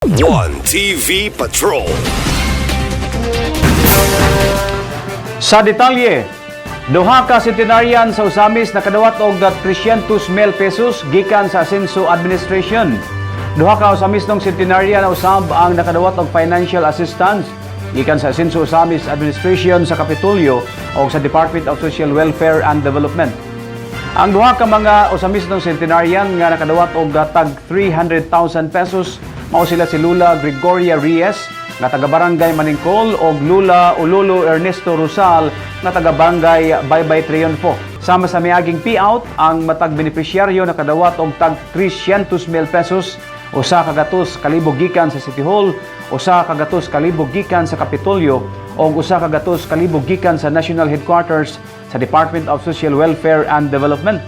One TV Patrol. Sa detalye, duha ka centenarian sa Usamis nakadawat og 300,000 pesos gikan sa Asenso Administration. Duha ka Usamis nung centenarian na usab ang nakadawat og financial assistance gikan sa Asenso Usamis Administration sa Kapitolyo o sa Department of Social Welfare and Development. Ang duha ka mga Usamis nung centenarian nga nakadawat og tag 300,000 pesos mao sila si Lula Gregoria Reyes nga taga-barangay Maningkol o Lula Ulolo Ernesto Rosal nga taga-barangay Baybay Triunfo. Sama sa miaging payout, ang matag benepisyaryo nakadawat og tag 300,000 pesos, usa ka gatos kalibo gikan sa City Hall, usa ka gatos kalibo gikan sa Kapitolyo o usa ka gatos kalibo gikan sa National Headquarters sa Department of Social Welfare and Development.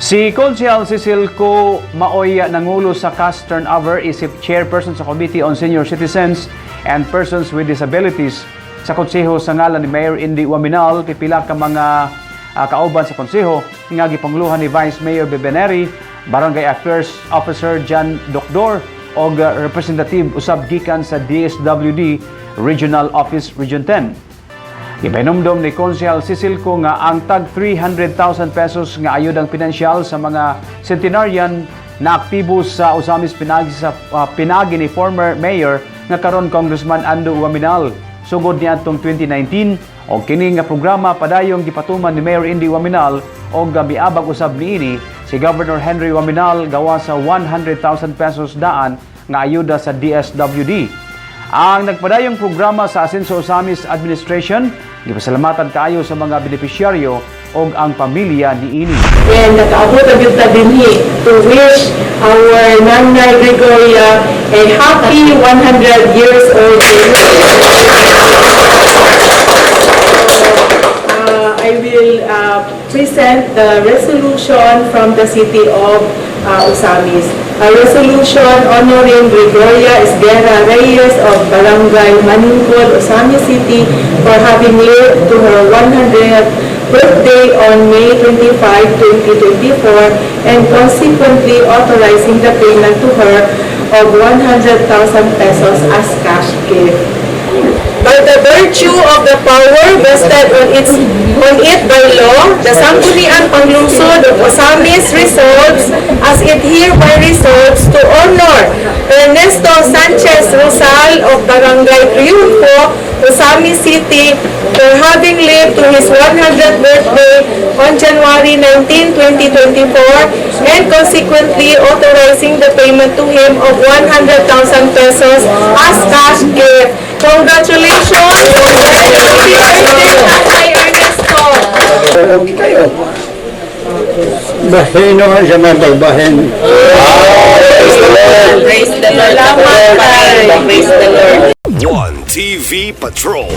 Si Consial Cecil Co Maoy nangulo sa cash turnover isip chairperson sa Committee on Senior Citizens and Persons with Disabilities sa konseho sa ngalan ni Mayor Indy Waminal. Pipila ka mga kauban sa konseho nga gipangluhan ni Vice Mayor Bebeneri, Barangay Affairs Officer John Docdor o representative usab gikan sa DSWD Regional Office Region 10. Ipainumdom ni Consial Cecil Co nga ang tag 300,000 pesos nga ayudang pinansyal sa mga centenarian na aktibo sa Usamis pinagi ni former mayor nga karon Congressman Ando Waminal. Sugod niadtong 2019 o kini nga programa padayong gipatuman ni Mayor Indy Waminal o miabag usab niini si Governor Henry Waminal gawa sa 100,000 pesos daan nga ayuda sa DSWD. Ang nagpadayong programa sa Asenso Usamis Administration, gipasalamatan kaayo sa mga benepisyaryo o ang pamilya ni ini. And nakaabot ang kita dinhi to wish our Nanay Gregoria a happy 100 years old day. I will present the resolution from the city of Usamis. A resolution honoring Gregoria Esguerra Reyes of Barangay Maningkol, Usamis City for having lived to her 100th birthday on May 25, 2024 and consequently authorizing the payment to her of 100,000 pesos as cash gift. By the virtue of the power vested on it by law, the Sangguniang Panglungsod of Usamis resolves as it hereby resolves to honor Ernesto Sanchez Rosal of Barangay Triunfo, Usamis City for having lived to his 100th birthday on January 19, 2024 and consequently authorizing the payment to him of 100,000 pesos as cash gift. Congratulations! Happy birthday, Tatay Ernesto! Okay kayo. Bahin naman siya magbahin. Praise the Lord! Praise the Lord! Praise the Lord! One TV Patrol.